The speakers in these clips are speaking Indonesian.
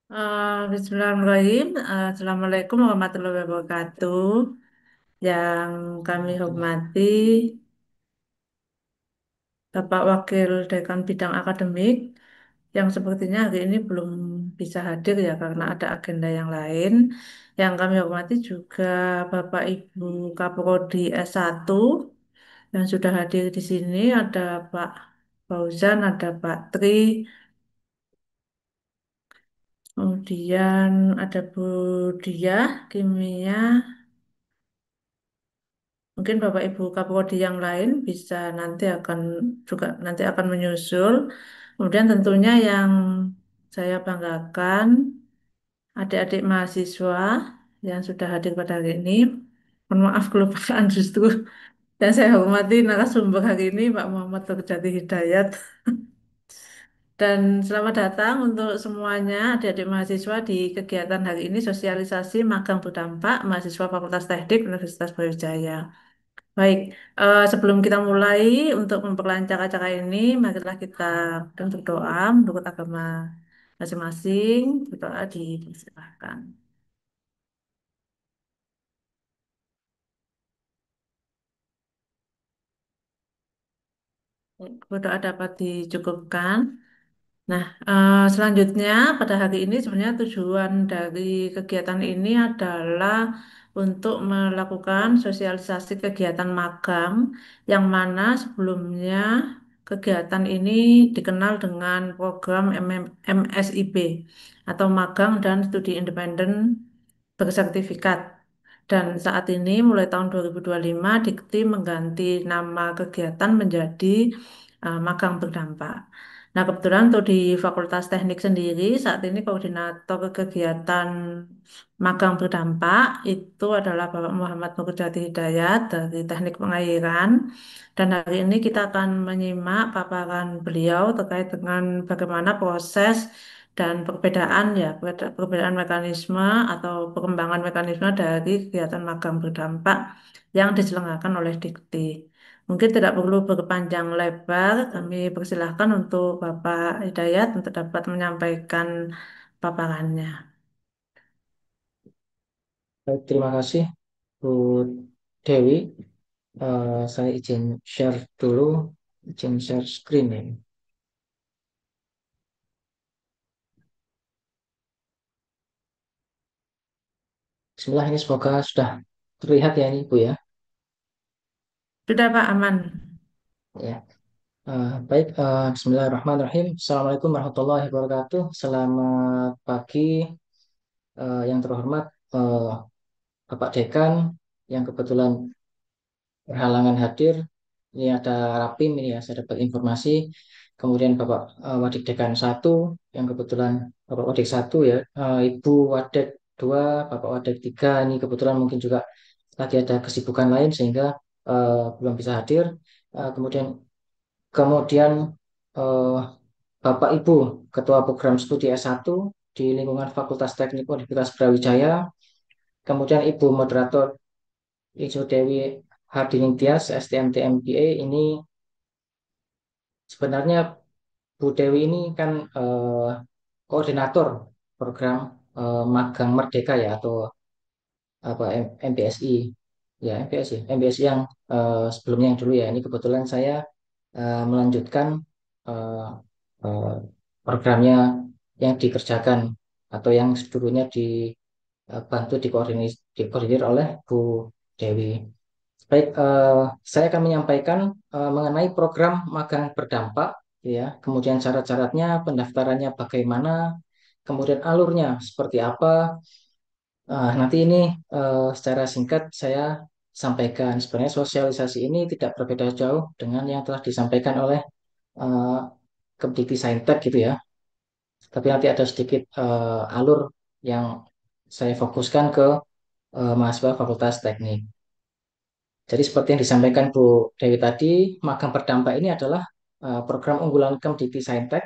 Bismillahirrahmanirrahim. Assalamualaikum warahmatullahi wabarakatuh. Yang kami Warahmatullah. hormati Bapak Wakil Dekan Bidang Akademik yang sepertinya hari ini belum bisa hadir ya karena ada agenda yang lain. Yang kami hormati juga Bapak Ibu Kaprodi S1 yang sudah hadir di sini. Ada Pak Fauzan, ada Pak Tri, kemudian ada Bu Diah, Kimia. Mungkin Bapak Ibu Kapolri yang lain bisa nanti akan menyusul. Kemudian tentunya yang saya banggakan adik-adik mahasiswa yang sudah hadir pada hari ini. Mohon maaf kelupaan justru. Dan saya hormati narasumber hari ini Pak Muhammad Nurjati Hidayat. Dan selamat datang untuk semuanya adik-adik mahasiswa di kegiatan hari ini sosialisasi magang berdampak mahasiswa Fakultas Teknik Universitas Brawijaya. Baik, sebelum kita mulai untuk memperlancar acara ini, marilah kita berdoa menurut agama masing-masing. Berdoa dipersilahkan. Berdoa dapat dicukupkan. Nah, selanjutnya pada hari ini sebenarnya tujuan dari kegiatan ini adalah untuk melakukan sosialisasi kegiatan magang yang mana sebelumnya kegiatan ini dikenal dengan program MSIB atau Magang dan Studi Independen Bersertifikat. Dan saat ini mulai tahun 2025 Dikti mengganti nama kegiatan menjadi magang berdampak. Nah, kebetulan untuk di Fakultas Teknik sendiri, saat ini koordinator kegiatan magang berdampak itu adalah Bapak Muhammad Nurjati Hidayat dari Teknik Pengairan. Dan hari ini kita akan menyimak paparan beliau terkait dengan bagaimana proses dan perbedaan mekanisme atau perkembangan mekanisme dari kegiatan magang berdampak yang diselenggarakan oleh Dikti. Mungkin tidak perlu berpanjang lebar, kami persilahkan untuk Bapak Hidayat untuk dapat menyampaikan paparannya. Baik, terima kasih Bu Dewi. Saya izin share dulu, izin share screen ya. Bismillah, ini semoga sudah terlihat ya ini Bu ya. Sudah Pak, aman. Ya, baik. Bismillahirrahmanirrahim. Assalamualaikum warahmatullahi wabarakatuh. Selamat pagi, yang terhormat eh, Bapak Dekan yang kebetulan berhalangan hadir. Ini ada Rapim ini ya, saya dapat informasi. Kemudian Bapak Wadik Dekan satu yang kebetulan Bapak Wadik satu ya, Ibu Wadik 2, Bapak Wadik 3 ini kebetulan mungkin juga lagi ada kesibukan lain sehingga belum bisa hadir. Kemudian kemudian eh, Bapak Ibu Ketua Program Studi S1 di lingkungan Fakultas Teknik Universitas Brawijaya. Kemudian Ibu Moderator Ijo Dewi Hardining Tias, STMT MBA. Ini sebenarnya Bu Dewi ini kan koordinator program magang Merdeka ya, atau apa MBSI ya, MBSI yang sebelumnya yang dulu ya. Ini kebetulan saya melanjutkan eh, eh, programnya yang dikerjakan atau yang dulunya dibantu dikoordinir oleh Bu Dewi. Baik, saya akan menyampaikan mengenai program magang berdampak, ya. Kemudian syarat-syaratnya, pendaftarannya bagaimana, kemudian alurnya seperti apa. Nanti ini secara singkat saya sampaikan. Sebenarnya sosialisasi ini tidak berbeda jauh dengan yang telah disampaikan oleh uh, Kemdikti Saintek gitu ya. Tapi nanti ada sedikit alur yang saya fokuskan ke mahasiswa Fakultas Teknik. Jadi seperti yang disampaikan Bu Dewi tadi, magang berdampak ini adalah program unggulan Kemdikti Saintek.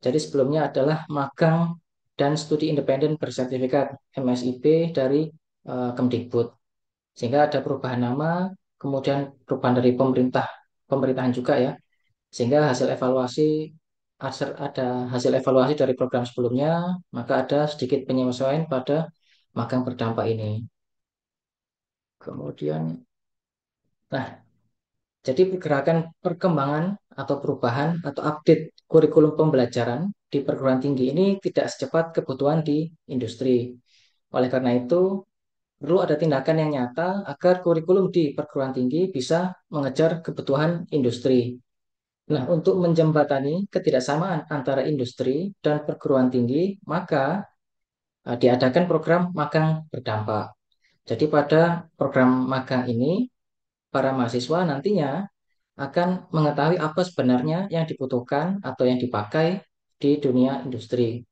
Jadi sebelumnya adalah magang dan studi independen bersertifikat MSIP dari Kemdikbud. Sehingga ada perubahan nama, kemudian perubahan dari pemerintahan juga ya. Sehingga hasil evaluasi ada hasil evaluasi dari program sebelumnya, maka ada sedikit penyesuaian pada magang berdampak ini. Kemudian, nah, jadi pergerakan perkembangan atau perubahan atau update kurikulum pembelajaran di perguruan tinggi ini tidak secepat kebutuhan di industri. Oleh karena itu, perlu ada tindakan yang nyata agar kurikulum di perguruan tinggi bisa mengejar kebutuhan industri. Nah, untuk menjembatani ketidaksamaan antara industri dan perguruan tinggi, maka diadakan program magang berdampak. Jadi pada program magang ini, para mahasiswa nantinya akan mengetahui apa sebenarnya yang dibutuhkan atau yang dipakai di dunia industri.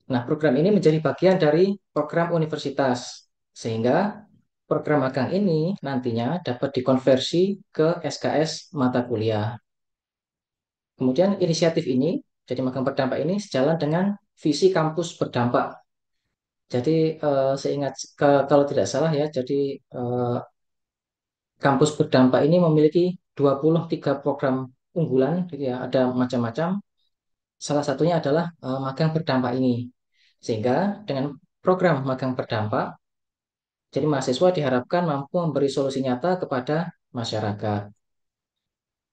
Nah, program ini menjadi bagian dari program universitas, sehingga program magang ini nantinya dapat dikonversi ke SKS mata kuliah. Kemudian inisiatif ini, jadi magang berdampak ini sejalan dengan visi kampus berdampak. Jadi seingat kalau tidak salah ya, jadi eh, kampus berdampak ini memiliki 23 program unggulan, gitu ya, ada macam-macam. Salah satunya adalah magang berdampak ini. Sehingga dengan program magang berdampak, jadi mahasiswa diharapkan mampu memberi solusi nyata kepada masyarakat.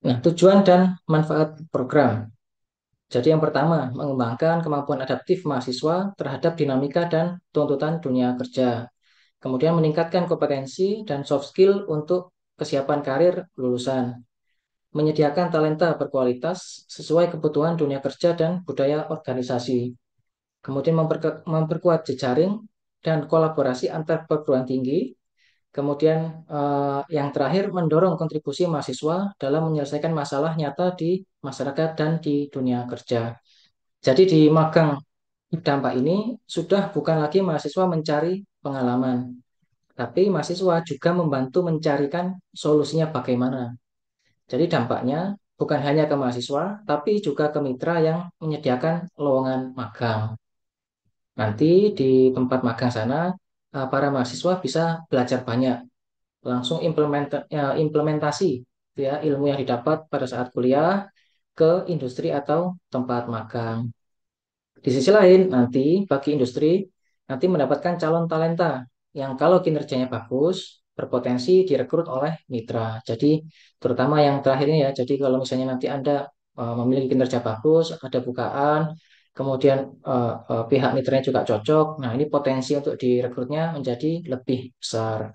Nah, tujuan dan manfaat program. Jadi yang pertama, mengembangkan kemampuan adaptif mahasiswa terhadap dinamika dan tuntutan dunia kerja. Kemudian meningkatkan kompetensi dan soft skill untuk kesiapan karir lulusan. Menyediakan talenta berkualitas sesuai kebutuhan dunia kerja dan budaya organisasi. Kemudian memperkuat jejaring dan kolaborasi antar perguruan tinggi. Kemudian yang terakhir mendorong kontribusi mahasiswa dalam menyelesaikan masalah nyata di masyarakat dan di dunia kerja. Jadi di magang berdampak ini sudah bukan lagi mahasiswa mencari pengalaman, tapi mahasiswa juga membantu mencarikan solusinya bagaimana. Jadi dampaknya bukan hanya ke mahasiswa, tapi juga ke mitra yang menyediakan lowongan magang. Nanti di tempat magang sana, para mahasiswa bisa belajar banyak, langsung implementasi ya ilmu yang didapat pada saat kuliah ke industri atau tempat magang. Di sisi lain, nanti bagi industri nanti mendapatkan calon talenta yang kalau kinerjanya bagus, berpotensi direkrut oleh mitra. Jadi terutama yang terakhirnya ya, jadi kalau misalnya nanti Anda memiliki kinerja bagus, ada bukaan, kemudian pihak mitranya juga cocok, nah ini potensi untuk direkrutnya menjadi lebih besar.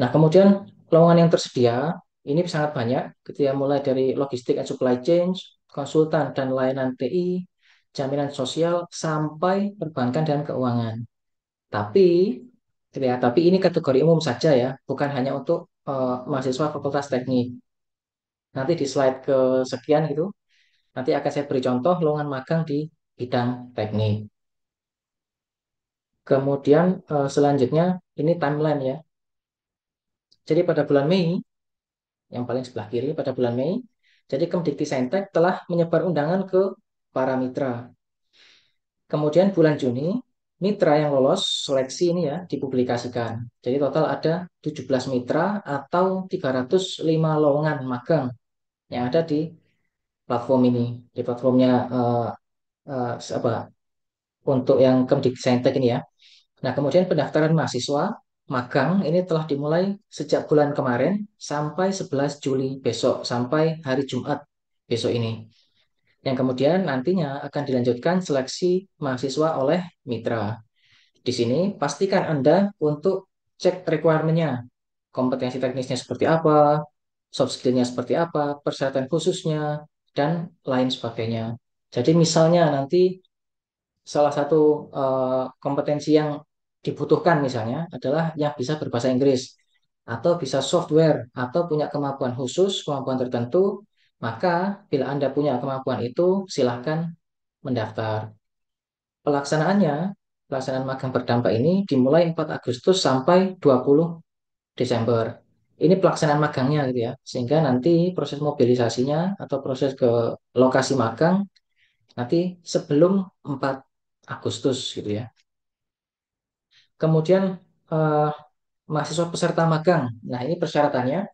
Nah, kemudian lowongan yang tersedia ini sangat banyak, gitu ya, mulai dari logistik and supply chain, konsultan dan layanan TI, jaminan sosial, sampai perbankan dan keuangan. Tapi, gitu ya, tapi ini kategori umum saja ya, bukan hanya untuk mahasiswa Fakultas Teknik. Nanti di slide kesekian gitu, nanti akan saya beri contoh lowongan magang di bidang teknik. Kemudian selanjutnya ini timeline ya. Jadi pada bulan Mei yang paling sebelah kiri pada bulan Mei. Jadi Kemdikti telah menyebar undangan ke para mitra. Kemudian bulan Juni, mitra yang lolos seleksi ini ya dipublikasikan. Jadi total ada 17 mitra atau 305 lowongan magang yang ada di platform ini. Di platformnya apa untuk yang Kemdikti ini ya. Nah, kemudian pendaftaran mahasiswa magang ini telah dimulai sejak bulan kemarin sampai 11 Juli besok, sampai hari Jumat besok ini. Yang kemudian nantinya akan dilanjutkan seleksi mahasiswa oleh mitra. Di sini pastikan Anda untuk cek requirement-nya, kompetensi teknisnya seperti apa, soft skill-nya seperti apa, persyaratan khususnya, dan lain sebagainya. Jadi misalnya nanti salah satu kompetensi yang dibutuhkan misalnya adalah yang bisa berbahasa Inggris atau bisa software atau punya kemampuan khusus, kemampuan tertentu, maka bila Anda punya kemampuan itu silahkan mendaftar. Pelaksanaannya, pelaksanaan magang berdampak ini dimulai 4 Agustus sampai 20 Desember. Ini pelaksanaan magangnya gitu ya. Sehingga nanti proses mobilisasinya atau proses ke lokasi magang nanti sebelum 4 Agustus gitu ya. Kemudian eh, mahasiswa peserta magang. Nah, ini persyaratannya.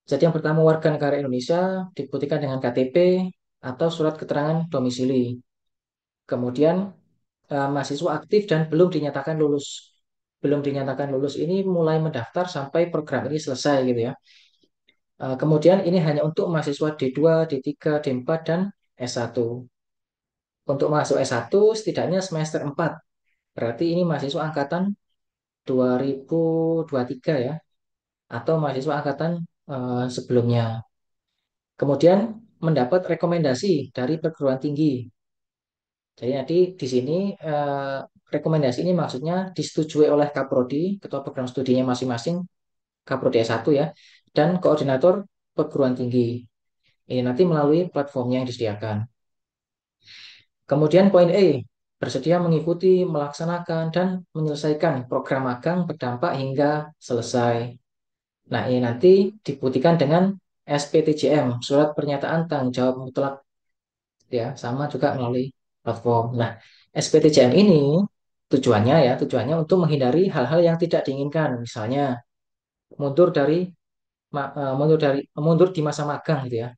Jadi yang pertama warga negara Indonesia dibuktikan dengan KTP atau surat keterangan domisili. Kemudian mahasiswa aktif dan belum dinyatakan lulus. Belum dinyatakan lulus ini mulai mendaftar sampai program ini selesai gitu ya. Kemudian ini hanya untuk mahasiswa D2, D3, D4, dan S1. Untuk masuk S1 setidaknya semester 4. Berarti ini mahasiswa angkatan 2023 ya, atau mahasiswa angkatan sebelumnya. Kemudian mendapat rekomendasi dari perguruan tinggi. Jadi nanti di sini eh, rekomendasi ini maksudnya disetujui oleh Kaprodi, ketua program studinya masing-masing, Kaprodi S1 ya, dan koordinator perguruan tinggi. Ini nanti melalui platformnya yang disediakan. Kemudian poin E, bersedia mengikuti, melaksanakan, dan menyelesaikan program magang berdampak hingga selesai. Nah, ini nanti dibuktikan dengan SPTJM, Surat Pernyataan Tanggung Jawab Mutlak, ya, sama juga melalui platform. Nah, SPTJM ini tujuannya untuk menghindari hal-hal yang tidak diinginkan, misalnya mundur dari mundur di masa magang gitu ya.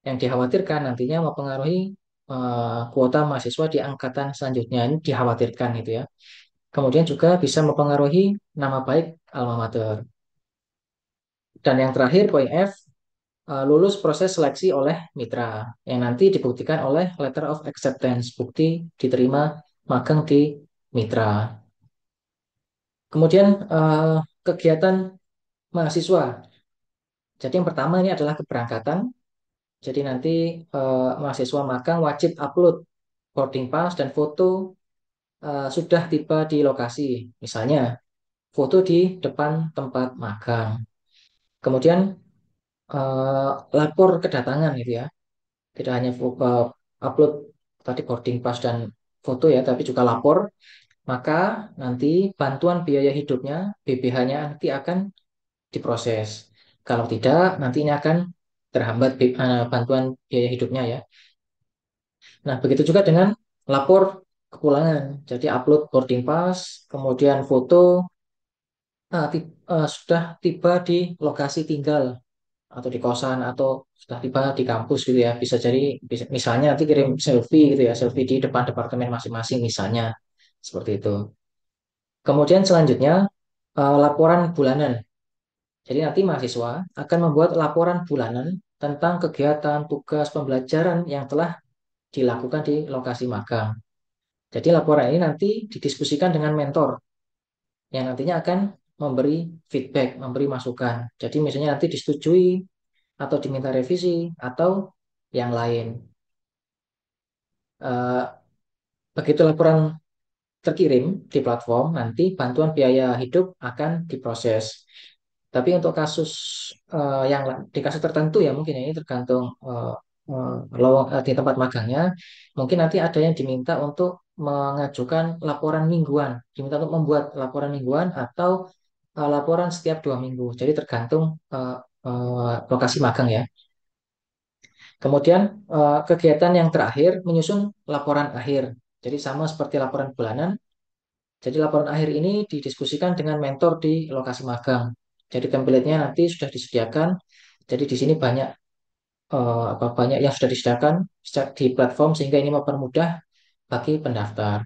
Yang dikhawatirkan nantinya mempengaruhi kuota mahasiswa di angkatan selanjutnya ini dikhawatirkan gitu ya. Kemudian juga bisa mempengaruhi nama baik alma mater. Dan yang terakhir poin F, lulus proses seleksi oleh mitra yang nanti dibuktikan oleh letter of acceptance, bukti diterima magang di mitra. Kemudian kegiatan mahasiswa. Jadi yang pertama ini adalah keberangkatan. Jadi nanti mahasiswa magang wajib upload boarding pass dan foto sudah tiba di lokasi. Misalnya foto di depan tempat magang. Kemudian lapor kedatangan gitu ya. Tidak hanya upload tadi boarding pass dan foto ya, tapi juga lapor. Maka nanti bantuan biaya hidupnya, BBH-nya nanti akan diproses. Kalau tidak, nanti ini akan terhambat bantuan biaya hidupnya ya. Nah, begitu juga dengan lapor kepulangan. Jadi upload boarding pass, kemudian foto sudah tiba di lokasi tinggal atau di kosan atau sudah tiba di kampus gitu ya. Bisa jadi misalnya nanti kirim selfie gitu ya, selfie di depan departemen masing-masing misalnya seperti itu. Kemudian selanjutnya laporan bulanan. Jadi nanti mahasiswa akan membuat laporan bulanan tentang kegiatan, tugas, pembelajaran yang telah dilakukan di lokasi magang. Jadi laporan ini nanti didiskusikan dengan mentor yang nantinya akan memberi feedback, memberi masukan. Jadi misalnya nanti disetujui atau diminta revisi atau yang lain. Eh, Begitu laporan terkirim di platform, nanti bantuan biaya hidup akan diproses. Tapi untuk kasus di kasus tertentu ya mungkin ya, ini tergantung di tempat magangnya, mungkin nanti ada yang diminta untuk mengajukan laporan mingguan, diminta untuk membuat laporan mingguan atau laporan setiap 2 minggu. Jadi tergantung lokasi magang ya. Kemudian kegiatan yang terakhir menyusun laporan akhir. Jadi sama seperti laporan bulanan. Jadi laporan akhir ini didiskusikan dengan mentor di lokasi magang. Jadi template-nya nanti sudah disediakan. Jadi di sini banyak yang sudah disediakan di platform sehingga ini mempermudah bagi pendaftar.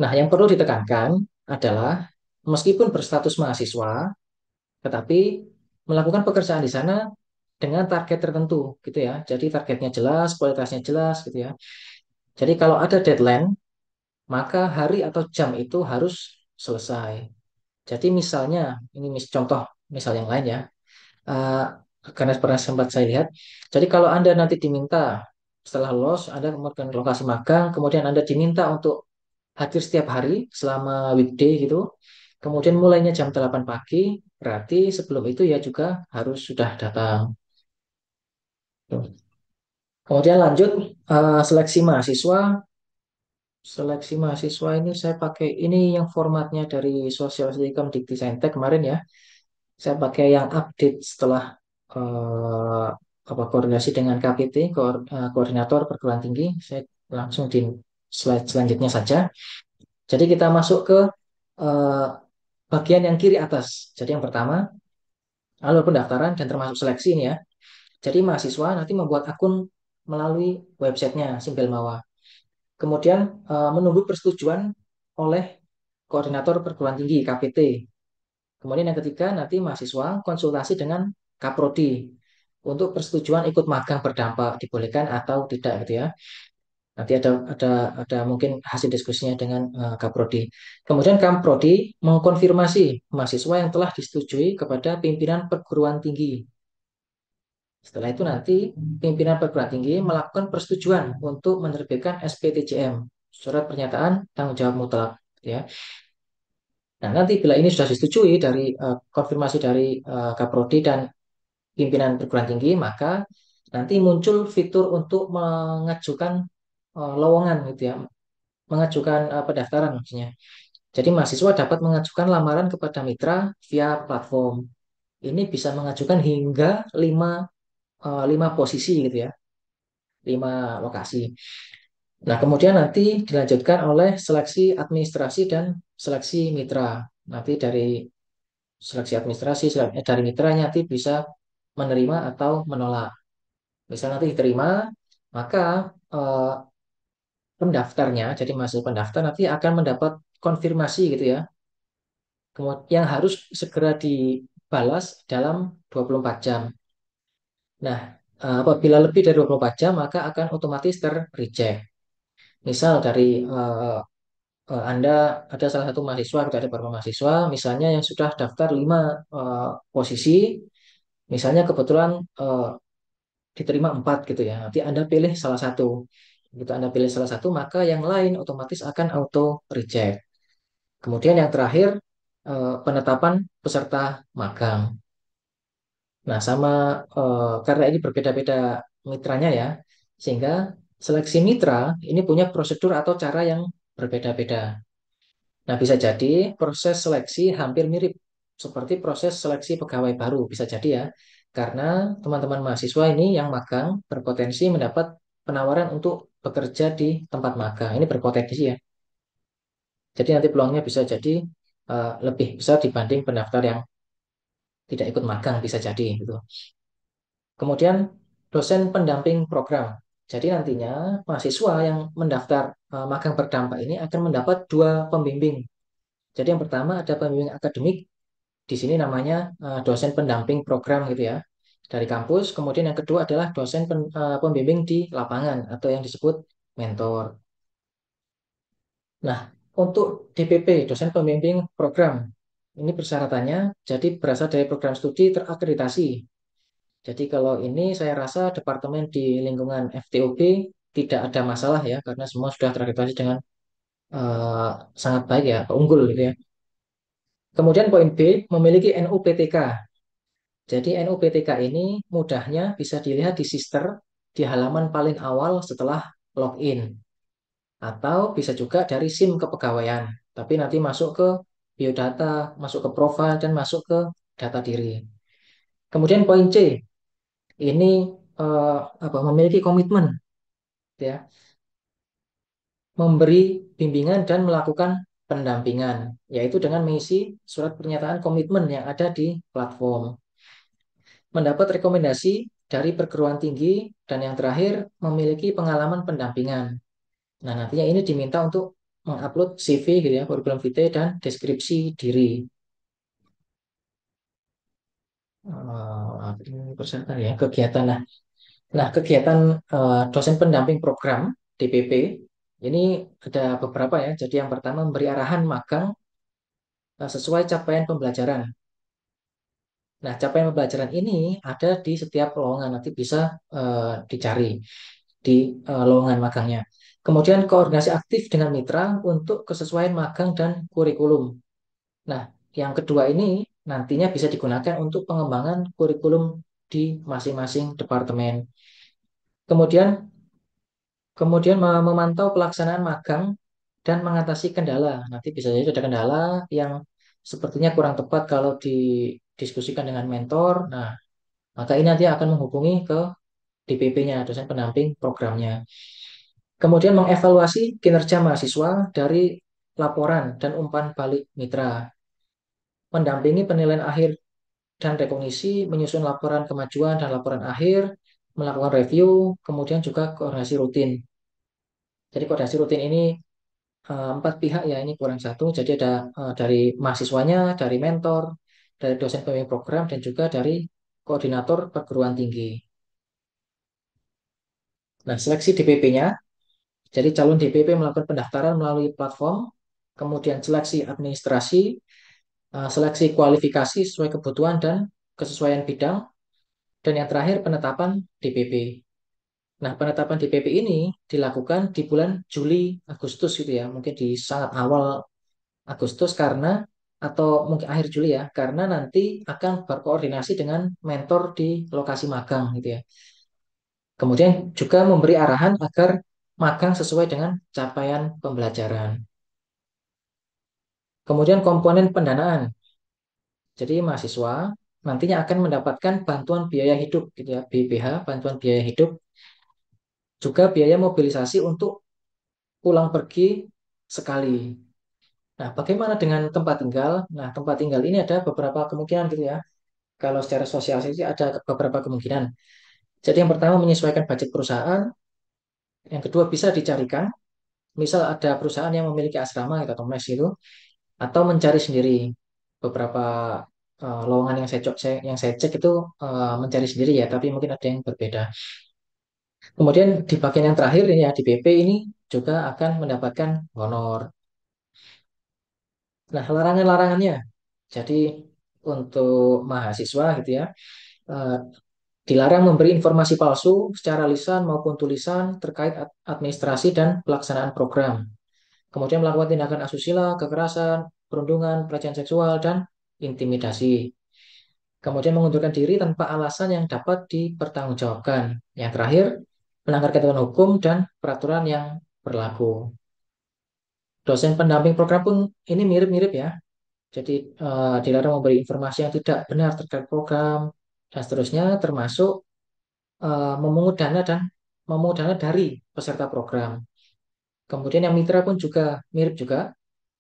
Nah, yang perlu ditekankan adalah meskipun berstatus mahasiswa, tetapi melakukan pekerjaan di sana dengan target tertentu gitu ya. Jadi targetnya jelas, kualitasnya jelas gitu ya. Jadi kalau ada deadline, maka hari atau jam itu harus selesai. Jadi misalnya, ini contoh misal yang lain ya. Eh, karena pernah sempat saya lihat. Jadi kalau Anda nanti diminta setelah lolos, Anda kemudian ke lokasi magang, kemudian Anda diminta untuk hadir setiap hari selama weekday gitu. Kemudian mulainya jam 8 pagi, berarti sebelum itu ya juga harus sudah datang. Kemudian lanjut seleksi mahasiswa. Seleksi mahasiswa ini saya pakai ini yang formatnya dari Sosial Stikom Dikti kemarin ya. Saya pakai yang update setelah eh, koordinasi dengan KPT, koordinator perguruan tinggi. Saya langsung di slide selanjutnya saja. Jadi kita masuk ke eh, bagian yang kiri atas. Jadi yang pertama, alur pendaftaran dan termasuk seleksi ini ya. Jadi mahasiswa nanti membuat akun melalui websitenya Simpel Mawa. Kemudian menunggu persetujuan oleh koordinator perguruan tinggi KPT. Kemudian yang ketiga nanti mahasiswa konsultasi dengan Kaprodi untuk persetujuan ikut magang berdampak dibolehkan atau tidak gitu ya. Nanti ada mungkin hasil diskusinya dengan Kaprodi. Kemudian Kaprodi mengkonfirmasi mahasiswa yang telah disetujui kepada pimpinan perguruan tinggi. Setelah itu nanti pimpinan perguruan tinggi melakukan persetujuan untuk menerbitkan SPTJM, surat pernyataan tanggung jawab mutlak, ya. Nah, nanti bila ini sudah disetujui dari konfirmasi dari Kaprodi dan pimpinan perguruan tinggi, maka nanti muncul fitur untuk mengajukan lowongan gitu ya, mengajukan pendaftaran maksudnya. Jadi mahasiswa dapat mengajukan lamaran kepada mitra via platform. Ini bisa mengajukan hingga 5 posisi gitu ya, 5 lokasi. Nah, kemudian nanti dilanjutkan oleh seleksi administrasi dan seleksi mitra. Nanti dari seleksi administrasi, dari mitranya nanti bisa menerima atau menolak. Misal nanti diterima, maka eh, pendaftarnya, jadi mahasiswa pendaftar nanti akan mendapat konfirmasi gitu ya, yang harus segera dibalas dalam 24 jam. Nah, apabila lebih dari 24 jam, maka akan otomatis ter-reject. Misal dari Anda ada salah satu mahasiswa, kita ada beberapa mahasiswa, misalnya yang sudah daftar 5 posisi, misalnya kebetulan diterima 4 gitu ya. Nanti Anda pilih salah satu. Begitu Anda pilih salah satu, maka yang lain otomatis akan auto reject. Kemudian yang terakhir, penetapan peserta magang. Nah, sama karena ini berbeda-beda mitranya ya, sehingga seleksi mitra ini punya prosedur atau cara yang berbeda-beda. Nah, bisa jadi proses seleksi hampir mirip seperti proses seleksi pegawai baru, bisa jadi ya. Karena teman-teman mahasiswa ini yang magang berpotensi mendapat penawaran untuk bekerja di tempat magang. Ini berpotensi ya. Jadi nanti peluangnya bisa jadi lebih besar dibanding pendaftar yang tidak ikut magang, bisa jadi gitu. Kemudian dosen pendamping program. Jadi nantinya mahasiswa yang mendaftar magang berdampak ini akan mendapat 2 pembimbing. Jadi yang pertama ada pembimbing akademik, di sini namanya dosen pendamping program gitu ya, dari kampus. Kemudian yang kedua adalah dosen pembimbing di lapangan atau yang disebut mentor. Nah, untuk DPP, dosen pembimbing program, ini persyaratannya jadi berasal dari program studi terakreditasi. Jadi kalau ini saya rasa departemen di lingkungan FTUB tidak ada masalah ya, karena semua sudah terakreditasi dengan eh, sangat baik ya, unggul gitu ya. Kemudian poin B, memiliki NUPTK. Jadi NUPTK ini mudahnya bisa dilihat di sister di halaman paling awal setelah login. Atau bisa juga dari SIM kepegawaian. Tapi nanti masuk ke biodata, masuk ke profil, dan masuk ke data diri. Kemudian poin C, ini memiliki komitmen ya, memberi bimbingan dan melakukan pendampingan, yaitu dengan mengisi surat pernyataan komitmen yang ada di platform. Mendapat rekomendasi dari perguruan tinggi, dan yang terakhir memiliki pengalaman pendampingan. Nah, nantinya ini diminta untuk mengupload CV gitu ya, kurikulum vitae dan deskripsi diri. Ini persyaratan ya, kegiatan. Nah, kegiatan dosen pendamping program DPP ini ada beberapa ya. Jadi yang pertama memberi arahan magang sesuai capaian pembelajaran. Nah, capaian pembelajaran ini ada di setiap lowongan, nanti bisa dicari di lowongan magangnya. Kemudian koordinasi aktif dengan mitra untuk kesesuaian magang dan kurikulum. Nah, yang kedua ini nantinya bisa digunakan untuk pengembangan kurikulum di masing-masing departemen. Kemudian kemudian memantau pelaksanaan magang dan mengatasi kendala. Nanti bisa jadi ada kendala yang sepertinya kurang tepat kalau didiskusikan dengan mentor. Nah, maka ini nanti akan menghubungi ke DPP-nya, dosen pendamping programnya. Kemudian mengevaluasi kinerja mahasiswa dari laporan dan umpan balik mitra. Mendampingi penilaian akhir dan rekognisi, menyusun laporan kemajuan dan laporan akhir, melakukan review, kemudian juga koordinasi rutin. Jadi koordinasi rutin ini empat pihak ya, ini kurang satu. Jadi ada dari mahasiswanya, dari mentor, dari dosen pembimbing program, dan juga dari koordinator perguruan tinggi. Nah, seleksi DPP-nya, jadi calon DPP melakukan pendaftaran melalui platform, kemudian seleksi administrasi, seleksi kualifikasi sesuai kebutuhan dan kesesuaian bidang, dan yang terakhir penetapan DPP. Nah, penetapan DPP ini dilakukan di bulan Juli, Agustus gitu ya, mungkin di sangat awal Agustus karena atau mungkin akhir Juli ya, karena nanti akan berkoordinasi dengan mentor di lokasi magang gitu ya. Kemudian juga memberi arahan agar magang sesuai dengan capaian pembelajaran. Kemudian komponen pendanaan. Jadi mahasiswa nantinya akan mendapatkan bantuan biaya hidup gitu ya, BPH, bantuan biaya hidup, juga biaya mobilisasi untuk pulang pergi sekali. Nah, bagaimana dengan tempat tinggal? Nah, tempat tinggal ini ada beberapa kemungkinan gitu ya. Kalau secara sosialisasi ada beberapa kemungkinan. Jadi yang pertama menyesuaikan budget perusahaan, yang kedua bisa dicarikan, misal ada perusahaan yang memiliki asrama gitu, atau mes gitu, atau mencari sendiri beberapa lowongan yang saya cek itu mencari sendiri ya, tapi mungkin ada yang berbeda. Kemudian di bagian yang terakhir ini ya di BP ini juga akan mendapatkan honor. Nah, larangan-larangannya. Jadi untuk mahasiswa gitu ya, eh, dilarang memberi informasi palsu secara lisan maupun tulisan terkait administrasi dan pelaksanaan program. Kemudian melakukan tindakan asusila, kekerasan, perundungan, pelecehan seksual, dan intimidasi. Kemudian mengundurkan diri tanpa alasan yang dapat dipertanggungjawabkan. Yang terakhir, melanggar ketentuan hukum dan peraturan yang berlaku. Dosen pendamping program pun ini mirip-mirip ya. Jadi dilarang memberi informasi yang tidak benar terkait program dan seterusnya, termasuk memungut dana dari peserta program. Kemudian yang mitra pun juga mirip juga.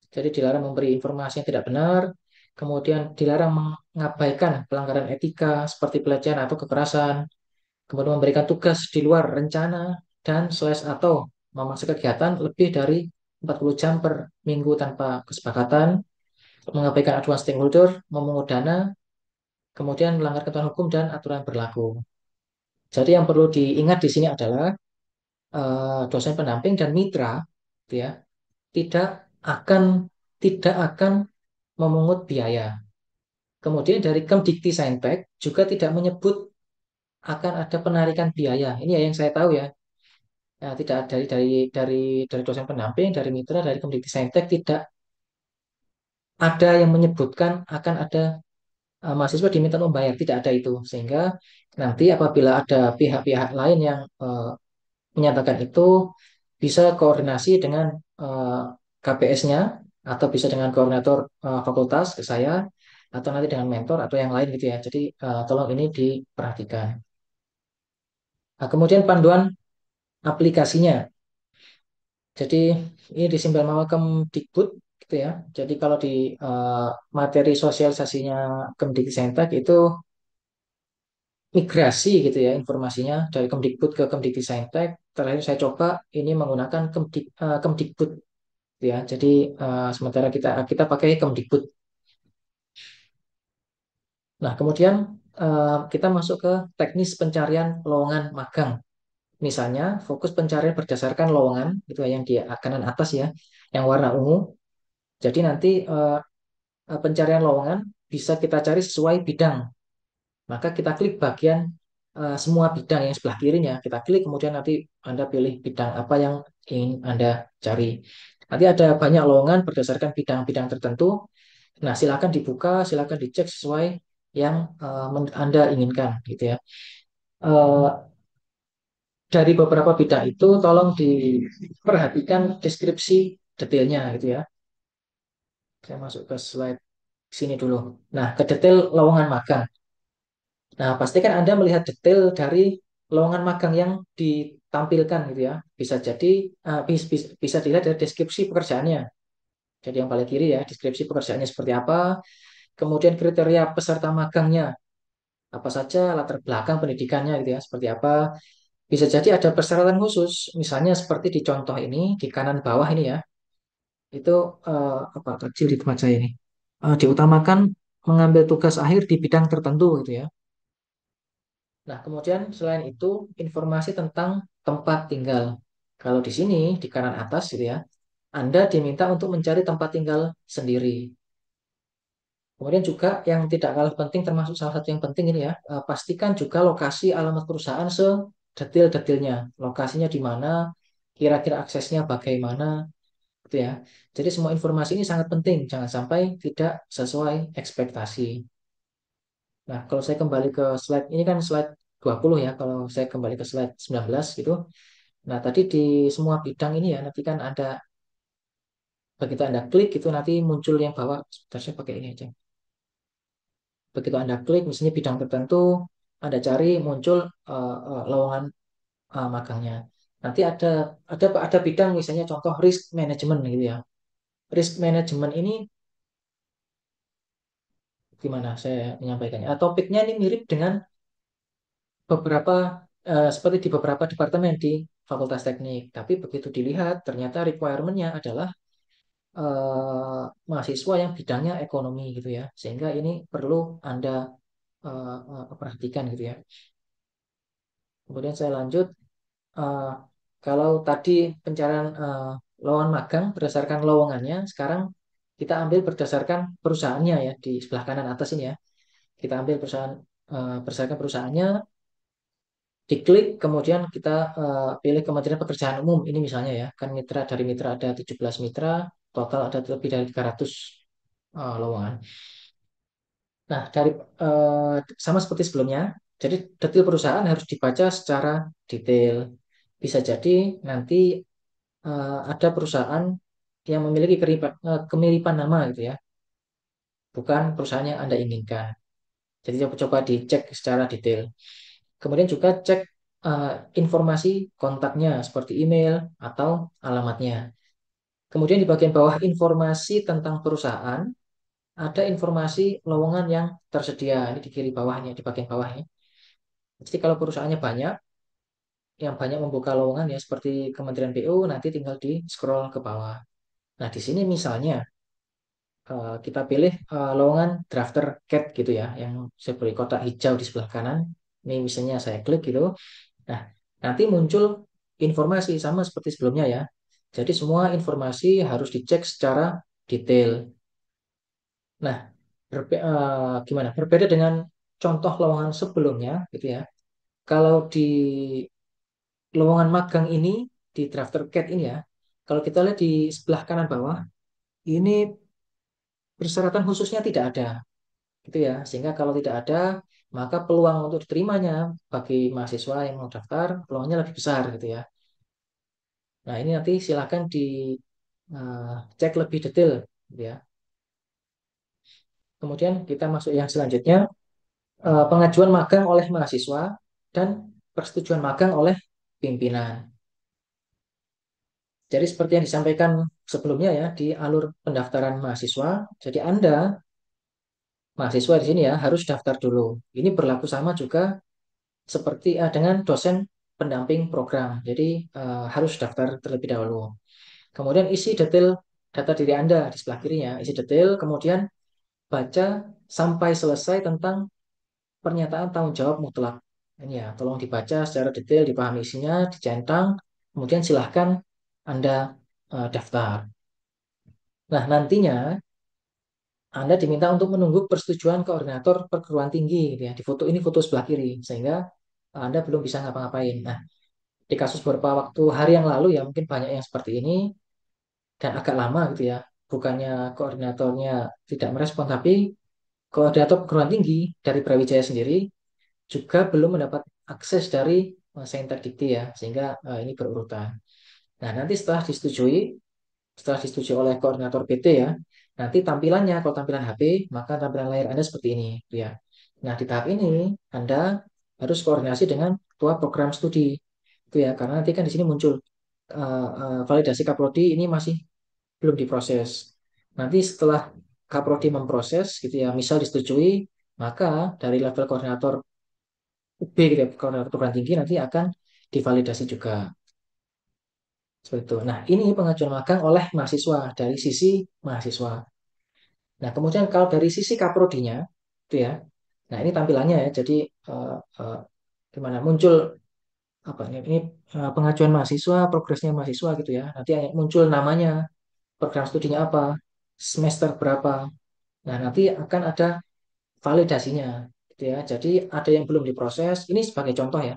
Jadi dilarang memberi informasi yang tidak benar, kemudian dilarang mengabaikan pelanggaran etika seperti pelecehan atau kekerasan, kemudian memberikan tugas di luar rencana dan slash atau memaksa kegiatan lebih dari 40 jam per minggu tanpa kesepakatan, mengabaikan aduan stakeholder, memungut dana, kemudian melanggar ketentuan hukum dan aturan berlaku. Jadi yang perlu diingat di sini adalah dosen pendamping dan mitra, gitu ya, tidak akan tidak akan memungut biaya. Kemudian dari Kemdikti Saintek juga tidak menyebut akan ada penarikan biaya. Ini ya yang saya tahu ya. Ya, tidak dari dosen pendamping, dari mitra, dari Kemdikti Saintek tidak ada yang menyebutkan akan ada mahasiswa diminta membayar, tidak ada itu. Sehingga nanti apabila ada pihak-pihak lain yang menyatakan itu bisa koordinasi dengan KPS-nya atau bisa dengan koordinator fakultas ke saya atau nanti dengan mentor atau yang lain gitu ya. Jadi tolong ini diperhatikan. Nah, kemudian panduan aplikasinya. Jadi ini disimpan sama Kemdikbud gitu ya. Jadi kalau di eh, materi sosialisasinya Kemdikbud itu migrasi gitu ya informasinya dari Kemdikbud ke Kemdikbud. Terakhir saya coba ini menggunakan Kemdikbud gitu ya. Jadi sementara kita kita pakai Kemdikbud. Nah, kemudian kita masuk ke teknis pencarian lowongan magang. Misalnya, fokus pencarian berdasarkan lowongan, itu yang di kanan atas ya, yang warna ungu. Jadi nanti pencarian lowongan bisa kita cari sesuai bidang. Maka kita klik bagian semua bidang yang sebelah kirinya. Kita klik, kemudian nanti Anda pilih bidang apa yang ingin Anda cari. Nanti ada banyak lowongan berdasarkan bidang-bidang tertentu. Nah, silakan dibuka, silakan dicek sesuai yang Anda inginkan, gitu ya. Eh, dari beberapa bidang itu tolong diperhatikan deskripsi detailnya gitu ya. Saya masuk ke slide sini dulu. Nah, ke detail lowongan magang. Nah, pastikan Anda melihat detail dari lowongan magang yang ditampilkan gitu ya. Bisa jadi bisa dilihat dari deskripsi pekerjaannya. Jadi yang paling kiri ya, deskripsi pekerjaannya seperti apa. kemudian kriteria peserta magangnya, apa saja latar belakang pendidikannya gitu ya, seperti apa. Bisa jadi ada persyaratan khusus, misalnya seperti di contoh ini, di kanan bawah ini ya, itu apa kecil di tempat saya ini. Diutamakan mengambil tugas akhir di bidang tertentu gitu ya. Nah, kemudian selain itu informasi tentang tempat tinggal. Kalau di sini di kanan atas gitu ya, Anda diminta untuk mencari tempat tinggal sendiri. Kemudian juga yang tidak kalah penting termasuk salah satu yang penting ini ya, pastikan juga lokasi alamat perusahaan sedetail-detailnya. Lokasinya di mana, kira-kira aksesnya bagaimana gitu ya. Jadi semua informasi ini sangat penting, jangan sampai tidak sesuai ekspektasi. Nah, kalau saya kembali ke slide, ini kan slide 20 ya, kalau saya kembali ke slide 19 gitu. Nah, tadi di semua bidang ini ya, nanti kan ada, begitu Anda klik itu nanti muncul yang bawah, sebentar saya pakai ini aja. Begitu Anda klik, misalnya bidang tertentu, Anda cari muncul lowongan magangnya. Nanti ada bidang misalnya contoh risk management gitu ya. Risk management ini gimana saya menyampaikannya? Topiknya ini mirip dengan beberapa seperti di beberapa departemen di Fakultas Teknik. Tapi begitu dilihat, ternyata requirement-nya adalah mahasiswa yang bidangnya ekonomi gitu ya. Sehingga ini perlu Anda perhatikan gitu ya. Kemudian saya lanjut. eh, Kalau tadi pencarian lowongan magang berdasarkan lowongannya, sekarang kita ambil berdasarkan perusahaannya ya di sebelah kanan atas ini ya. Kita ambil perusahaan berdasarkan perusahaannya, diklik, kemudian kita pilih Kementerian Pekerjaan Umum. Ini misalnya ya, kan mitra dari mitra ada 17 mitra, total ada lebih dari 300 lowongan. Nah, sama seperti sebelumnya, jadi detail perusahaan harus dibaca secara detail. Bisa jadi nanti ada perusahaan yang memiliki kemiripan nama gitu ya, bukan perusahaan yang Anda inginkan. Jadi coba dicek secara detail. Kemudian juga cek eh, informasi kontaknya seperti email atau alamatnya. Kemudian di bagian bawah informasi tentang perusahaan, ada informasi lowongan yang tersedia. Ini di kiri bawahnya, di bagian bawahnya. Jadi kalau perusahaannya banyak, yang banyak membuka lowongan ya seperti Kementerian PU, nanti tinggal di scroll ke bawah. Nah, di sini misalnya kita pilih lowongan drafter CAT gitu ya, yang seperti kotak hijau di sebelah kanan. Ini misalnya saya klik gitu. Nah, nanti muncul informasi sama seperti sebelumnya ya. Jadi semua informasi harus dicek secara detail. Nah, gimana? Berbeda dengan contoh lowongan sebelumnya gitu ya. Kalau di lowongan magang ini di drafter CAT ini ya, kalau kita lihat di sebelah kanan bawah, ini persyaratan khususnya tidak ada gitu ya. Sehingga kalau tidak ada, maka peluang untuk diterimanya bagi mahasiswa yang mau daftar peluangnya lebih besar gitu ya. Nah, ini nanti silakan cek lebih detail gitu ya. Kemudian kita masuk yang selanjutnya, pengajuan magang oleh mahasiswa dan persetujuan magang oleh pimpinan. Jadi seperti yang disampaikan sebelumnya ya di alur pendaftaran mahasiswa, jadi Anda mahasiswa di sini ya harus daftar dulu. Ini berlaku sama juga seperti dengan dosen pendamping program. Jadi harus daftar terlebih dahulu. Kemudian isi detail data diri Anda di sebelah kirinya, isi detail, kemudian baca sampai selesai tentang pernyataan tanggung jawab mutlak. Ini ya, tolong dibaca secara detail, dipahami isinya, dicentang, kemudian silahkan Anda daftar. Nah, nantinya Anda diminta untuk menunggu persetujuan koordinator perguruan tinggi, gitu ya. Di foto ini foto sebelah kiri, sehingga Anda belum bisa ngapa-ngapain. Nah, di kasus beberapa waktu hari yang lalu ya, mungkin banyak yang seperti ini, dan agak lama gitu ya. Bukannya koordinatornya tidak merespon, tapi koordinator perguruan tinggi dari Brawijaya sendiri juga belum mendapat akses dari Saintek Dikti ya, sehingga ini berurutan. Nah, nanti setelah disetujui oleh koordinator PT ya, nanti tampilannya kalau tampilan HP, maka tampilan layar Anda seperti ini, gitu ya. Nah, di tahap ini Anda harus koordinasi dengan ketua program studi, itu ya, karena nanti kan di sini muncul validasi kaprodi ini masih belum diproses. Nanti setelah Kaprodi memproses gitu ya, misal disetujui, maka dari level koordinator UB gitu ya, koordinator perguruan tinggi nanti akan divalidasi juga. Seperti itu. Nah, ini pengajuan magang oleh mahasiswa dari sisi mahasiswa. Nah, kemudian kalau dari sisi kaprodinya, itu ya. Nah, ini tampilannya ya. Jadi eh, eh, gimana muncul apa ini pengajuan mahasiswa, progresnya mahasiswa gitu ya. Nanti muncul namanya, program studinya apa, semester berapa. Nah, nanti akan ada validasinya gitu ya. Jadi ada yang belum diproses, ini sebagai contoh ya.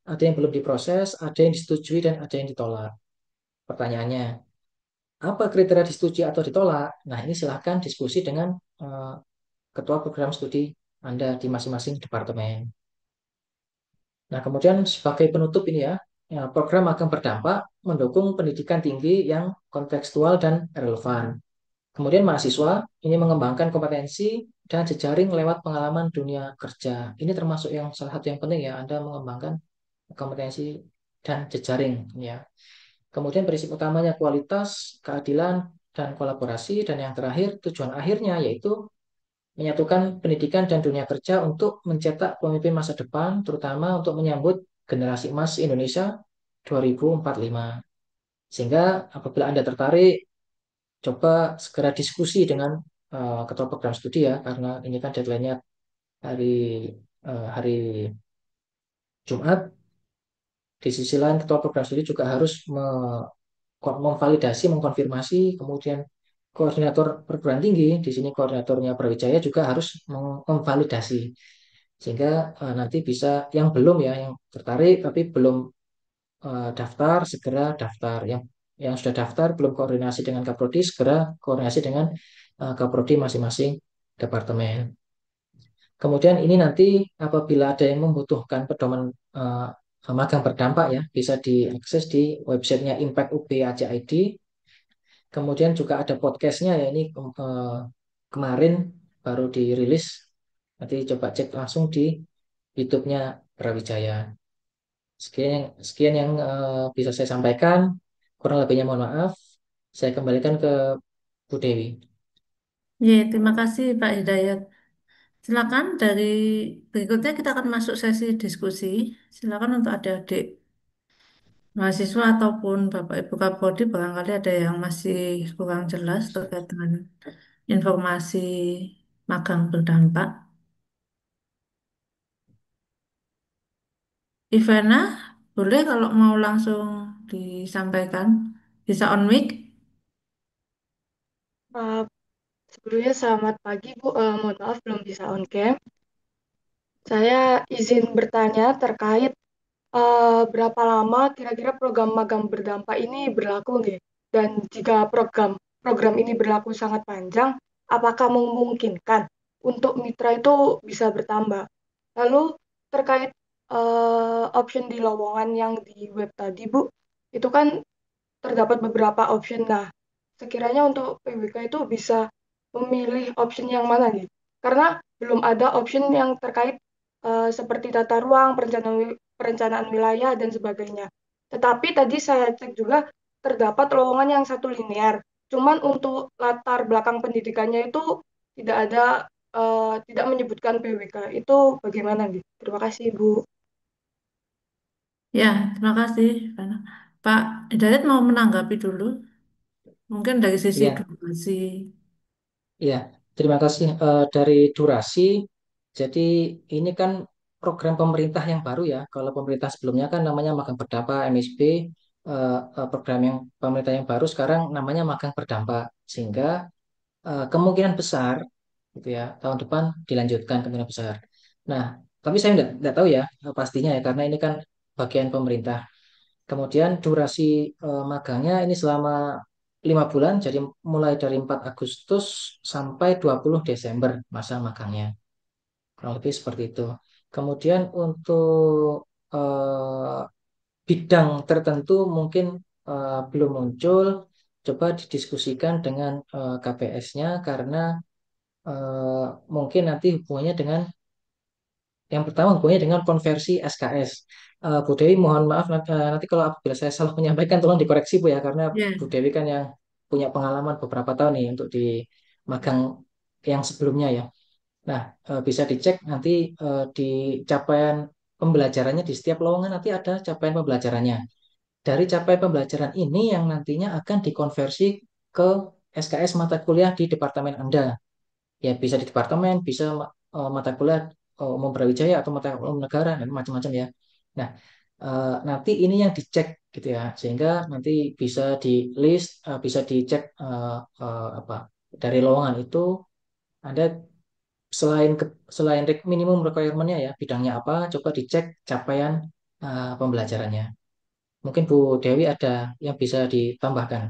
Ada yang belum diproses, ada yang disetujui dan ada yang ditolak. Pertanyaannya, apa kriteria disetujui atau ditolak? Nah, ini silahkan diskusi dengan eh, ketua program studi Anda di masing-masing departemen. Nah, kemudian sebagai penutup ini ya, program akan berdampak mendukung pendidikan tinggi yang kontekstual dan relevan. Kemudian mahasiswa ini mengembangkan kompetensi dan jejaring lewat pengalaman dunia kerja. Ini termasuk yang salah satu yang penting ya, Anda mengembangkan kompetensi dan jejaring ya. Kemudian prinsip utamanya kualitas, keadilan, dan kolaborasi. Dan yang terakhir tujuan akhirnya yaitu menyatukan pendidikan dan dunia kerja untuk mencetak pemimpin masa depan, terutama untuk menyambut generasi emas Indonesia 2045. Sehingga apabila Anda tertarik, coba segera diskusi dengan ketua program studi ya, karena ini kan deadline-nya hari hari Jumat. Di sisi lain, ketua program studi juga harus memvalidasi, mengkonfirmasi, kemudian koordinator perguruan tinggi, di sini koordinatornya Brawijaya juga harus memvalidasi. Sehingga nanti bisa yang belum ya, yang tertarik tapi belum daftar, segera daftar. Yang sudah daftar belum koordinasi dengan Kaprodi, segera koordinasi dengan Kaprodi masing-masing departemen. Kemudian ini nanti apabila ada yang membutuhkan pedoman magang berdampak ya, bisa diakses di websitenya Impact UB Aceh ID. Kemudian juga ada podcastnya ya, ini kemarin baru dirilis. Nanti coba cek langsung di YouTube-nya Brawijaya. Sekian yang bisa saya sampaikan. Kurang lebihnya mohon maaf. Saya kembalikan ke Bu Dewi. Ya, terima kasih Pak Hidayat. Silakan dari berikutnya kita akan masuk sesi diskusi. Silakan untuk adik-adik mahasiswa ataupun Bapak Ibu Kapolri barangkali ada yang masih kurang jelas terkait dengan informasi magang berdampak. Ivana, boleh kalau mau langsung disampaikan. Bisa on mic? Uh, Sebelumnya selamat pagi Bu. Mohon maaf belum bisa on cam. Saya izin bertanya terkait berapa lama kira-kira program magang berdampak ini berlaku nggih? Dan jika program program ini berlaku sangat panjang, apakah memungkinkan untuk mitra itu bisa bertambah? Lalu terkait option di lowongan yang di web tadi Bu, itu kan terdapat beberapa option. Nah, sekiranya untuk PWK itu bisa memilih option yang mana nih? Karena belum ada option yang terkait seperti tata ruang, perencanaan wilayah, dan sebagainya. Tetapi tadi saya cek juga terdapat lowongan yang satu linear. Cuman untuk latar belakang pendidikannya itu tidak ada, tidak menyebutkan PWK. Itu bagaimana nih? Terima kasih, Bu. Ya, terima kasih, Ivana. Pak Hidayat mau menanggapi dulu, mungkin dari sisi Iya, durasi. iya. Terima kasih. Dari durasi, jadi ini kan program pemerintah yang baru ya. Kalau pemerintah sebelumnya kan namanya magang berdampak MSB. Program yang pemerintah yang baru sekarang namanya magang berdampak. Sehingga kemungkinan besar gitu ya tahun depan dilanjutkan kemungkinan besar. Nah, tapi saya nggak tahu ya pastinya ya karena ini kan bagian pemerintah. Kemudian durasi magangnya ini selama 5 bulan, jadi mulai dari 4 Agustus sampai 20 Desember masa magangnya. Kurang lebih seperti itu. Kemudian untuk bidang tertentu mungkin belum muncul. Coba didiskusikan dengan KPS-nya karena mungkin nanti hubungannya dengan yang pertama hubungannya dengan konversi SKS. Bu Dewi mohon maaf nanti kalau apabila saya salah menyampaikan tolong dikoreksi Bu ya karena Ya, Bu Dewi kan yang punya pengalaman beberapa tahun nih untuk di magang yang sebelumnya ya. Nah, bisa dicek nanti di capaian pembelajarannya di setiap lowongan nanti ada capaian pembelajarannya. Dari capaian pembelajaran ini yang nantinya akan dikonversi ke SKS mata kuliah di departemen Anda. Ya bisa di departemen, bisa mata kuliah umum Brawijaya atau mata kuliah umum negara dan macam-macam ya. Nah, nanti ini yang dicek gitu ya, sehingga nanti bisa di list, bisa dicek apa dari lowongan itu Anda selain minimum requirement-nya ya, bidangnya apa, coba dicek capaian pembelajarannya. Mungkin Bu Dewi ada yang bisa ditambahkan.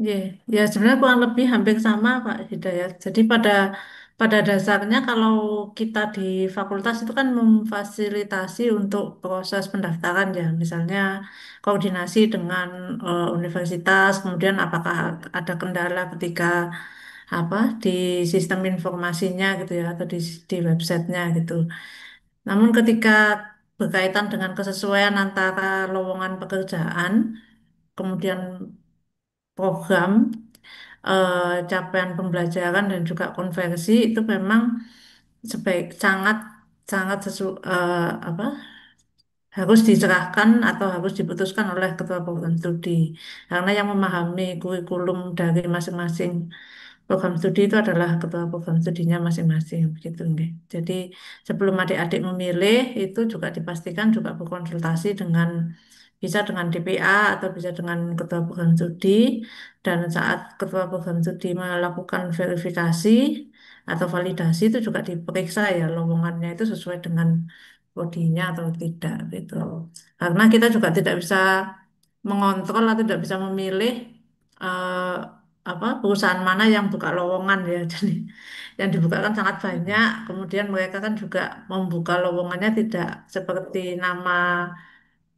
Ya, ya sebenarnya kurang lebih hampir sama Pak Hidayat. Jadi pada dasarnya kalau kita di fakultas itu kan memfasilitasi untuk proses pendaftaran ya, misalnya koordinasi dengan universitas, kemudian apakah ada kendala ketika apa di sistem informasinya gitu ya atau di websitenya gitu. Namun ketika berkaitan dengan kesesuaian antara lowongan pekerjaan, kemudian program capaian pembelajaran dan juga konversi itu memang sebaik sangat sangat apa harus diserahkan atau harus diputuskan oleh ketua program studi karena yang memahami kurikulum dari masing-masing program studi itu adalah ketua program studinya masing-masing begitu nggih. Jadi sebelum adik-adik memilih itu juga dipastikan juga berkonsultasi dengan bisa dengan DPA atau bisa dengan ketua program studi dan saat ketua program studi melakukan verifikasi atau validasi itu juga diperiksa ya lowongannya itu sesuai dengan prodinya atau tidak gitu. Karena kita juga tidak bisa mengontrol atau tidak bisa memilih eh, apa perusahaan mana yang buka lowongan ya. Jadi yang dibuka kan sangat banyak. Kemudian mereka kan juga membuka lowongannya tidak seperti nama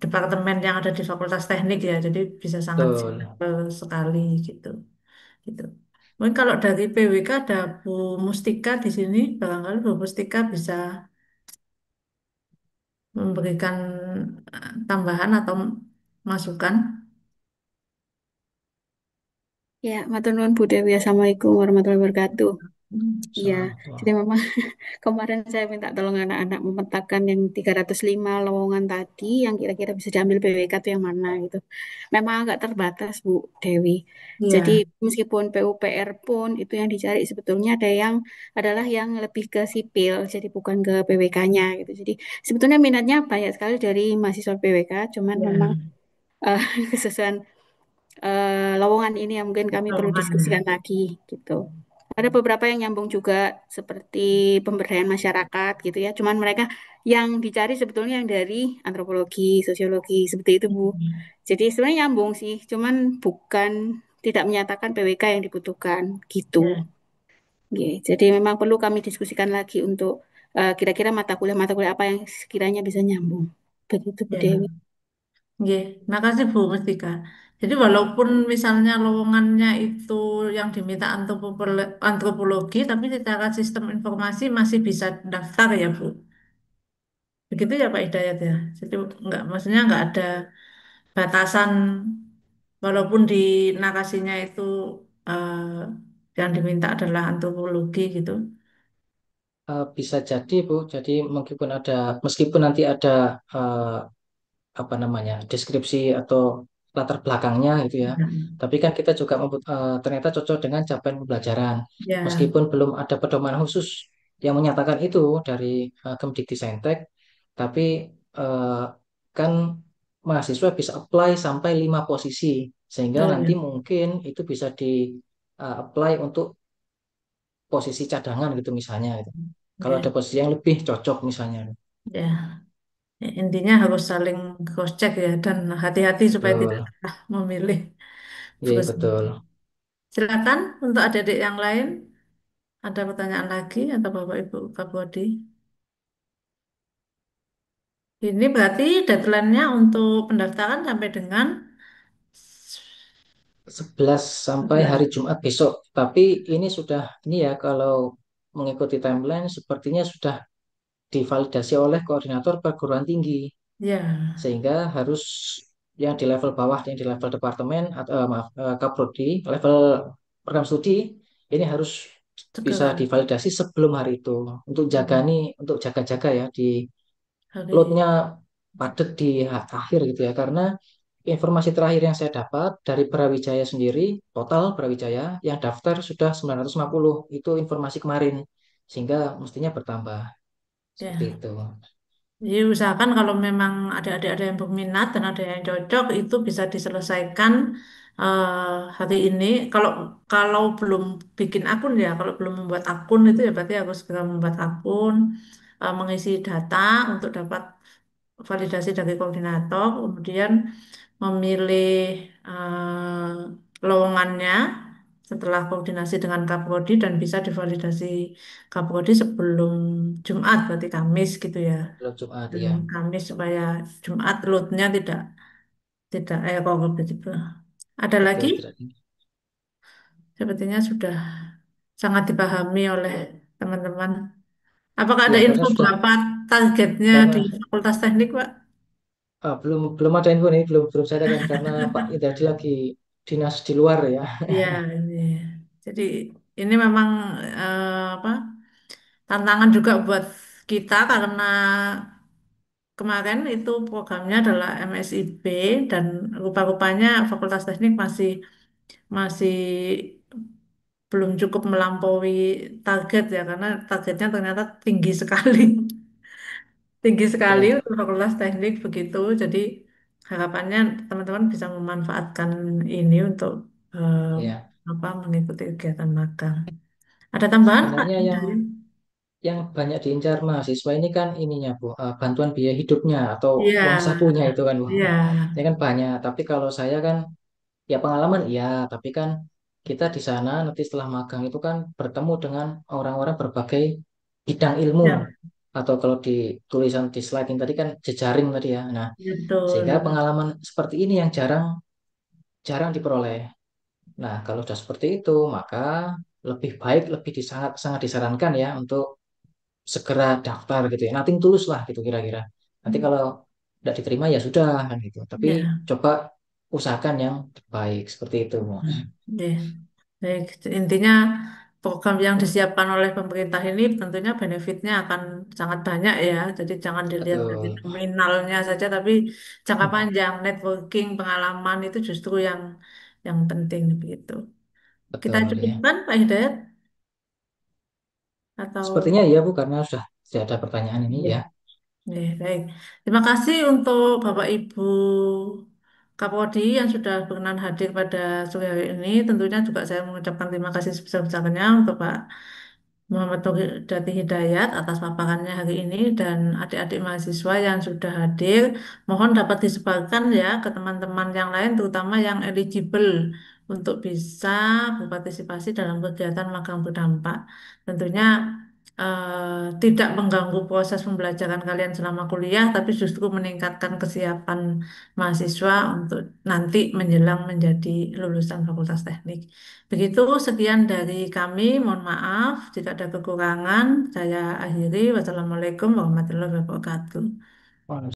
departemen yang ada di Fakultas Teknik ya. Jadi bisa sangat Betul. simpel sekali gitu. Gitu. Mungkin kalau dari PWK ada Bu Mustika di sini, barangkali Bu Mustika bisa memberikan tambahan atau masukan. Ya, matur nuwun Bu Dewi. Assalamualaikum warahmatullahi wabarakatuh. Iya, Salam. jadi memang kemarin saya minta tolong anak-anak memetakan yang 305 lowongan tadi yang kira-kira bisa diambil BWK itu yang mana gitu. Memang agak terbatas Bu Dewi. Jadi Iya, meskipun PUPR pun itu yang dicari sebetulnya ada yang adalah yang lebih ke sipil, jadi bukan ke PWK-nya gitu. Jadi sebetulnya minatnya banyak sekali dari mahasiswa PWK, cuman memang iya, eh, kesesuaian lowongan ini yang mungkin kami perlu lowongannya. diskusikan lagi gitu. Ada beberapa yang nyambung juga seperti pemberdayaan masyarakat gitu ya. Cuman mereka yang dicari sebetulnya yang dari antropologi, sosiologi seperti itu Bu. Jadi sebenarnya nyambung sih, cuman bukan tidak menyatakan PWK yang dibutuhkan gitu. Ya, Oke, jadi memang perlu kami diskusikan lagi untuk kira-kira mata kuliah apa yang sekiranya bisa nyambung. Begitu Bu ya. Dewi. Oke, makasih Bu Mustika. Jadi walaupun misalnya lowongannya itu yang diminta antropologi, tapi secara sistem informasi masih bisa daftar ya Bu. Begitu ya Pak Hidayat ya. Jadi maksudnya nggak ada batasan walaupun di narasinya itu yang diminta adalah antropologi gitu. Bisa jadi Bu, jadi meskipun nanti ada eh, apa namanya deskripsi atau latar belakangnya gitu ya, Ya, tapi kan kita juga ternyata cocok dengan capaian pembelajaran, ya, meskipun belum ada pedoman khusus yang menyatakan itu dari Kemdikti tapi eh, kan mahasiswa bisa apply sampai 5 posisi, sehingga oh nanti ya, mungkin itu bisa di apply untuk posisi cadangan gitu misalnya gitu. Kalau ada oke, posisi yang lebih cocok misalnya. ya. Ya, intinya harus saling cross check ya dan hati-hati supaya tidak Betul. salah memilih Iya, perusahaan. betul. Silakan untuk adik-adik yang lain ada pertanyaan lagi atau Bapak Ibu Kapodi. Ini berarti deadline-nya untuk pendaftaran sampai dengan 11 sampai 11. hari Jumat besok. Tapi ini sudah, ini ya kalau mengikuti timeline sepertinya sudah divalidasi oleh koordinator perguruan tinggi. Ya, Sehingga harus yang di level bawah, yang di level departemen, atau maaf, Kaprodi, level program studi, ini harus bisa segera divalidasi sebelum hari itu untuk jaga hmm, nih, untuk jaga-jaga ya di hari loadnya padat di akhir gitu ya, karena informasi terakhir yang saya dapat dari Brawijaya sendiri, total Brawijaya yang daftar sudah 950, itu informasi kemarin, sehingga mestinya bertambah seperti ya. itu. Jadi usahakan kalau memang adik-adik ada yang berminat dan ada yang cocok itu bisa diselesaikan hari ini. Kalau kalau belum bikin akun ya, kalau belum membuat akun itu ya berarti harus segera membuat akun, mengisi data untuk dapat validasi dari koordinator, kemudian memilih lowongannya setelah koordinasi dengan Kaprodi dan bisa divalidasi Kaprodi sebelum Jumat berarti Kamis gitu ya. Belum Jumat Dan ya, Kamis supaya Jumat loadnya tidak tidak error begitu. Ada lagi? betul tidak tinggi. Sepertinya sudah sangat dipahami oleh teman-teman. Apakah ada Ya karena info sudah, berapa targetnya di karena Fakultas Teknik, Pak? belum belum ada info nih, belum belum saya tanyakan karena Pak Indradi lagi dinas di luar ya. Iya, ini. Jadi ini memang apa? Tantangan juga buat kita karena kemarin itu programnya adalah MSIB dan rupa-rupanya Fakultas Teknik masih masih belum cukup melampaui target ya karena targetnya ternyata tinggi sekali. Tinggi sekali Ya, untuk Fakultas Teknik begitu. Jadi harapannya teman-teman bisa memanfaatkan ini untuk ya. apa mengikuti kegiatan magang. Ada tambahan Pak? Sebenarnya Dari? yang banyak diincar mahasiswa ini kan ininya Bu, bantuan biaya hidupnya atau Iya, uang sakunya itu kan Bu. iya, Ini kan banyak, tapi kalau saya kan ya pengalaman iya, tapi kan kita di sana nanti setelah magang itu kan bertemu dengan orang-orang berbagai bidang ilmu, ya, atau kalau di tulisan di slide ini tadi kan jejaring tadi ya. Nah, sehingga betul. pengalaman seperti ini yang jarang jarang diperoleh. Nah, kalau sudah seperti itu, maka lebih baik, lebih sangat sangat disarankan ya untuk segera daftar gitu ya. Nothing tulus lah gitu kira-kira. Nanti kalau tidak diterima ya sudah kan gitu. Tapi Ya, coba usahakan yang terbaik seperti itu. ya. Baik, intinya program yang disiapkan oleh pemerintah ini tentunya benefitnya akan sangat banyak ya. Jadi jangan dilihat dari Betul, nominalnya saja, tapi jangka panjang, networking, pengalaman itu justru yang penting begitu. Kita betul ya. cukupkan Pak Hidayat atau Sepertinya iya Bu, karena sudah tidak ada pertanyaan ini ya, ya. ya, baik. Terima kasih untuk Bapak Ibu Kapoldi yang sudah berkenan hadir pada sore hari ini. Tentunya juga saya mengucapkan terima kasih sebesar-besarnya untuk Pak Muhammad Dati Hidayat atas paparannya hari ini dan adik-adik mahasiswa yang sudah hadir. Mohon dapat disebarkan ya ke teman-teman yang lain, terutama yang eligible untuk bisa berpartisipasi dalam kegiatan magang berdampak. Tentunya tidak mengganggu proses pembelajaran kalian selama kuliah, tapi justru meningkatkan kesiapan mahasiswa untuk nanti menjelang menjadi lulusan Fakultas Teknik. Begitu, sekian dari kami. Mohon maaf jika ada kekurangan. Saya akhiri. Wassalamualaikum warahmatullahi wabarakatuh.